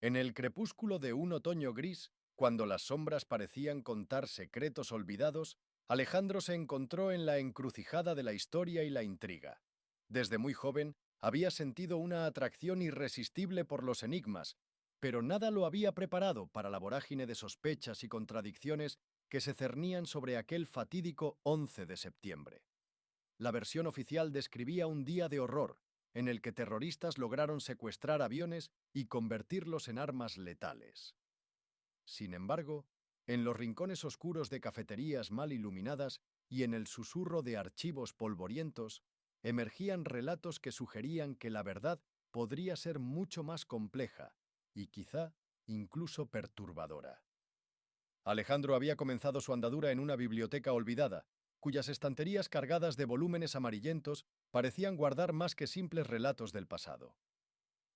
En el crepúsculo de un otoño gris, cuando las sombras parecían contar secretos olvidados, Alejandro se encontró en la encrucijada de la historia y la intriga. Desde muy joven, había sentido una atracción irresistible por los enigmas, pero nada lo había preparado para la vorágine de sospechas y contradicciones que se cernían sobre aquel fatídico 11 de septiembre. La versión oficial describía un día de horror, en el que terroristas lograron secuestrar aviones y convertirlos en armas letales. Sin embargo, en los rincones oscuros de cafeterías mal iluminadas y en el susurro de archivos polvorientos, emergían relatos que sugerían que la verdad podría ser mucho más compleja y quizá incluso perturbadora. Alejandro había comenzado su andadura en una biblioteca olvidada, cuyas estanterías cargadas de volúmenes amarillentos parecían guardar más que simples relatos del pasado.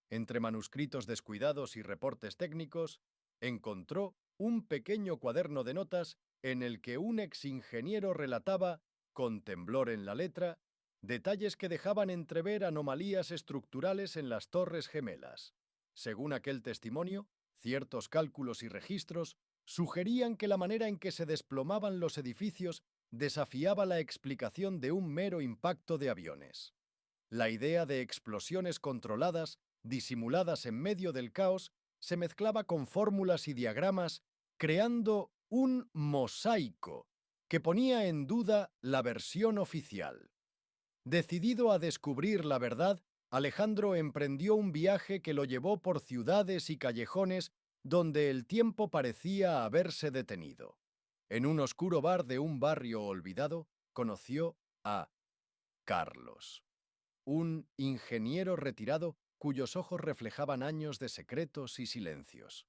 Entre manuscritos descuidados y reportes técnicos, encontró un pequeño cuaderno de notas en el que un exingeniero relataba, con temblor en la letra, detalles que dejaban entrever anomalías estructurales en las Torres Gemelas. Según aquel testimonio, ciertos cálculos y registros sugerían que la manera en que se desplomaban los edificios desafiaba la explicación de un mero impacto de aviones. La idea de explosiones controladas, disimuladas en medio del caos, se mezclaba con fórmulas y diagramas, creando un mosaico que ponía en duda la versión oficial. Decidido a descubrir la verdad, Alejandro emprendió un viaje que lo llevó por ciudades y callejones donde el tiempo parecía haberse detenido. En un oscuro bar de un barrio olvidado, conoció a Carlos, un ingeniero retirado cuyos ojos reflejaban años de secretos y silencios.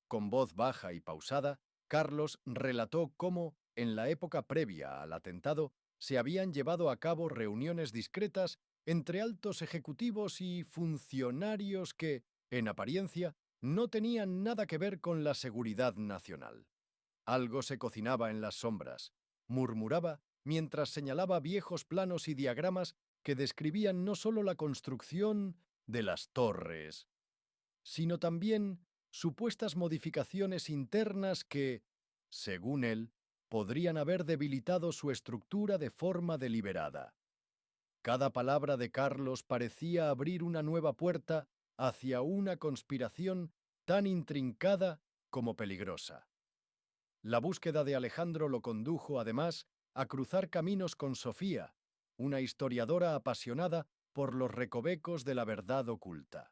Con voz baja y pausada, Carlos relató cómo, en la época previa al atentado, se habían llevado a cabo reuniones discretas entre altos ejecutivos y funcionarios que, en apariencia, no tenían nada que ver con la seguridad nacional. Algo se cocinaba en las sombras, murmuraba mientras señalaba viejos planos y diagramas que describían no solo la construcción de las torres, sino también supuestas modificaciones internas que, según él, podrían haber debilitado su estructura de forma deliberada. Cada palabra de Carlos parecía abrir una nueva puerta hacia una conspiración tan intrincada como peligrosa. La búsqueda de Alejandro lo condujo, además, a cruzar caminos con Sofía, una historiadora apasionada por los recovecos de la verdad oculta.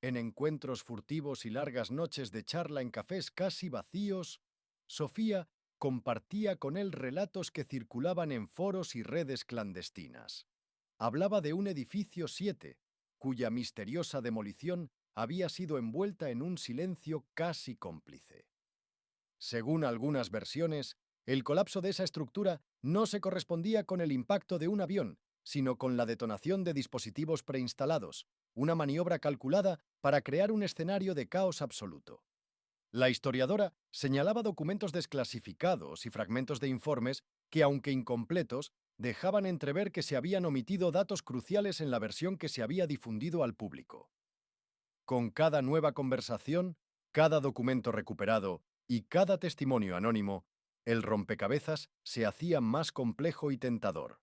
En encuentros furtivos y largas noches de charla en cafés casi vacíos, Sofía compartía con él relatos que circulaban en foros y redes clandestinas. Hablaba de un edificio 7, cuya misteriosa demolición había sido envuelta en un silencio casi cómplice. Según algunas versiones, el colapso de esa estructura no se correspondía con el impacto de un avión, sino con la detonación de dispositivos preinstalados, una maniobra calculada para crear un escenario de caos absoluto. La historiadora señalaba documentos desclasificados y fragmentos de informes que, aunque incompletos, dejaban entrever que se habían omitido datos cruciales en la versión que se había difundido al público. Con cada nueva conversación, cada documento recuperado y cada testimonio anónimo, el rompecabezas se hacía más complejo y tentador.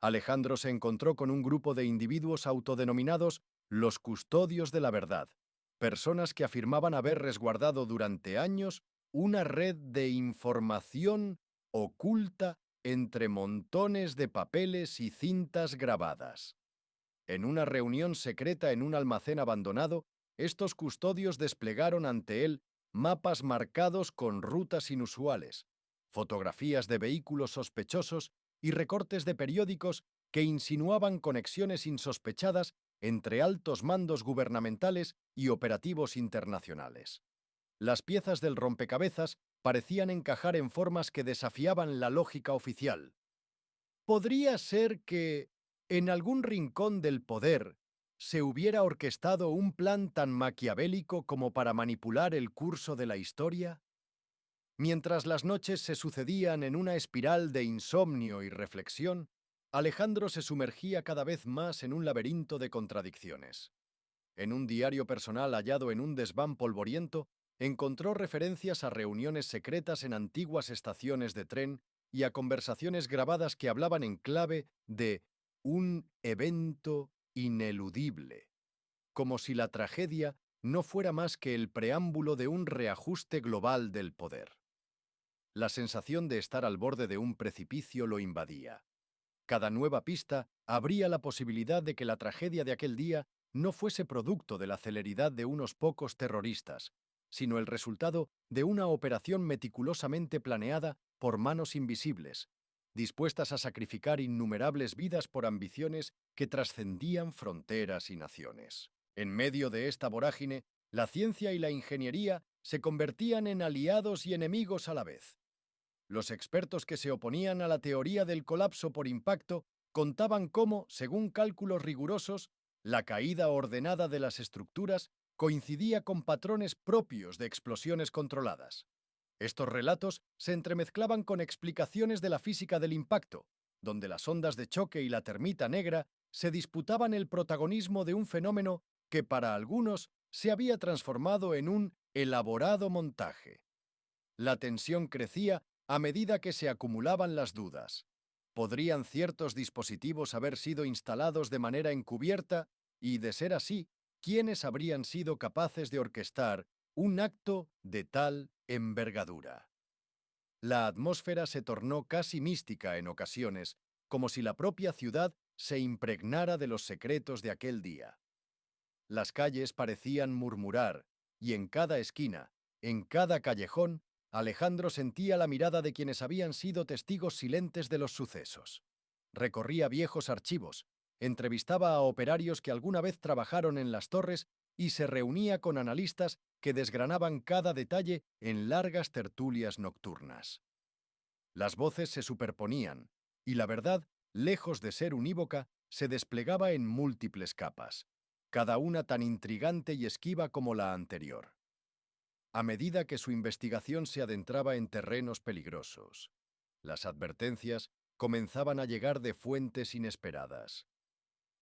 Alejandro se encontró con un grupo de individuos autodenominados los custodios de la verdad, personas que afirmaban haber resguardado durante años una red de información oculta entre montones de papeles y cintas grabadas. En una reunión secreta en un almacén abandonado, estos custodios desplegaron ante él mapas marcados con rutas inusuales, fotografías de vehículos sospechosos y recortes de periódicos que insinuaban conexiones insospechadas entre altos mandos gubernamentales y operativos internacionales. Las piezas del rompecabezas parecían encajar en formas que desafiaban la lógica oficial. ¿Podría ser que, en algún rincón del poder, se hubiera orquestado un plan tan maquiavélico como para manipular el curso de la historia? Mientras las noches se sucedían en una espiral de insomnio y reflexión, Alejandro se sumergía cada vez más en un laberinto de contradicciones. En un diario personal hallado en un desván polvoriento, encontró referencias a reuniones secretas en antiguas estaciones de tren y a conversaciones grabadas que hablaban en clave de un evento ineludible, como si la tragedia no fuera más que el preámbulo de un reajuste global del poder. La sensación de estar al borde de un precipicio lo invadía. Cada nueva pista abría la posibilidad de que la tragedia de aquel día no fuese producto de la celeridad de unos pocos terroristas, sino el resultado de una operación meticulosamente planeada por manos invisibles, dispuestas a sacrificar innumerables vidas por ambiciones que trascendían fronteras y naciones. En medio de esta vorágine, la ciencia y la ingeniería se convertían en aliados y enemigos a la vez. Los expertos que se oponían a la teoría del colapso por impacto contaban cómo, según cálculos rigurosos, la caída ordenada de las estructuras coincidía con patrones propios de explosiones controladas. Estos relatos se entremezclaban con explicaciones de la física del impacto, donde las ondas de choque y la termita negra se disputaban el protagonismo de un fenómeno que para algunos se había transformado en un elaborado montaje. La tensión crecía a medida que se acumulaban las dudas. ¿Podrían ciertos dispositivos haber sido instalados de manera encubierta? Y, de ser así, ¿quiénes habrían sido capaces de orquestar un acto de tal envergadura? La atmósfera se tornó casi mística en ocasiones, como si la propia ciudad se impregnara de los secretos de aquel día. Las calles parecían murmurar, y en cada esquina, en cada callejón, Alejandro sentía la mirada de quienes habían sido testigos silentes de los sucesos. Recorría viejos archivos, entrevistaba a operarios que alguna vez trabajaron en las torres y se reunía con analistas que desgranaban cada detalle en largas tertulias nocturnas. Las voces se superponían, y la verdad, lejos de ser unívoca, se desplegaba en múltiples capas, cada una tan intrigante y esquiva como la anterior. A medida que su investigación se adentraba en terrenos peligrosos, las advertencias comenzaban a llegar de fuentes inesperadas.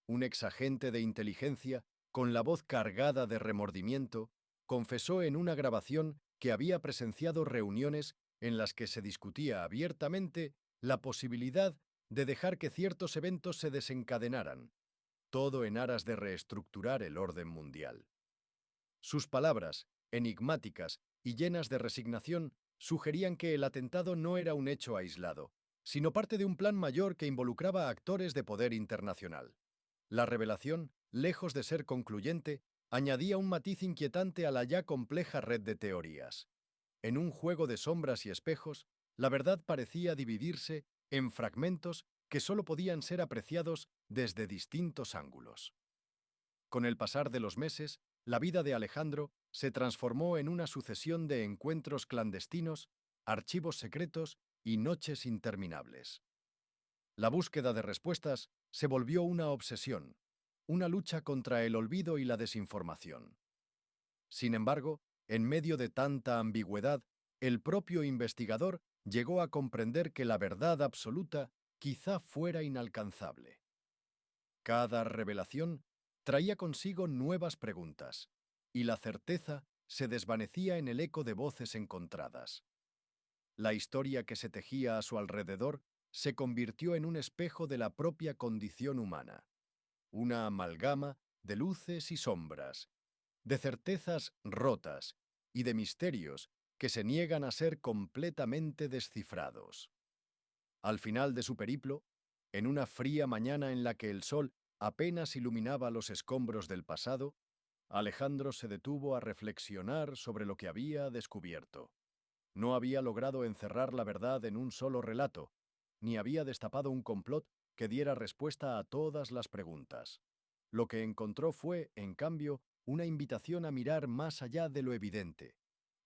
Un exagente de inteligencia, con la voz cargada de remordimiento, confesó en una grabación que había presenciado reuniones en las que se discutía abiertamente la posibilidad de dejar que ciertos eventos se desencadenaran, todo en aras de reestructurar el orden mundial. Sus palabras, enigmáticas y llenas de resignación, sugerían que el atentado no era un hecho aislado, sino parte de un plan mayor que involucraba a actores de poder internacional. La revelación, lejos de ser concluyente, añadía un matiz inquietante a la ya compleja red de teorías. En un juego de sombras y espejos, la verdad parecía dividirse en fragmentos que solo podían ser apreciados desde distintos ángulos. Con el pasar de los meses, la vida de Alejandro se transformó en una sucesión de encuentros clandestinos, archivos secretos y noches interminables. La búsqueda de respuestas se volvió una obsesión, una lucha contra el olvido y la desinformación. Sin embargo, en medio de tanta ambigüedad, el propio investigador llegó a comprender que la verdad absoluta quizá fuera inalcanzable. Cada revelación traía consigo nuevas preguntas, y la certeza se desvanecía en el eco de voces encontradas. La historia que se tejía a su alrededor se convirtió en un espejo de la propia condición humana, una amalgama de luces y sombras, de certezas rotas y de misterios que se niegan a ser completamente descifrados. Al final de su periplo, en una fría mañana en la que el sol apenas iluminaba los escombros del pasado, Alejandro se detuvo a reflexionar sobre lo que había descubierto. No había logrado encerrar la verdad en un solo relato, ni había destapado un complot que diera respuesta a todas las preguntas. Lo que encontró fue, en cambio, una invitación a mirar más allá de lo evidente,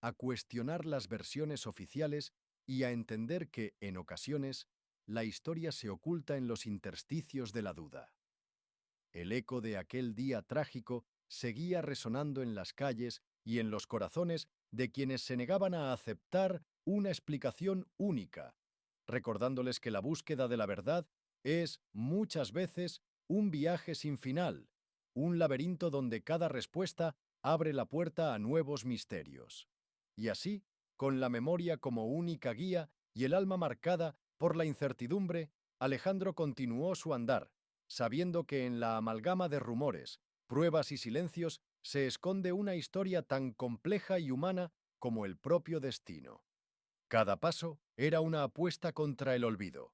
a cuestionar las versiones oficiales y a entender que, en ocasiones, la historia se oculta en los intersticios de la duda. El eco de aquel día trágico seguía resonando en las calles y en los corazones de quienes se negaban a aceptar una explicación única, recordándoles que la búsqueda de la verdad es, muchas veces, un viaje sin final, un laberinto donde cada respuesta abre la puerta a nuevos misterios. Y así, con la memoria como única guía y el alma marcada por la incertidumbre, Alejandro continuó su andar, sabiendo que en la amalgama de rumores, pruebas y silencios se esconde una historia tan compleja y humana como el propio destino. Cada paso era una apuesta contra el olvido.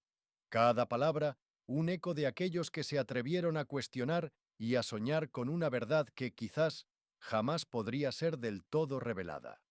Cada palabra, un eco de aquellos que se atrevieron a cuestionar y a soñar con una verdad que quizás jamás podría ser del todo revelada.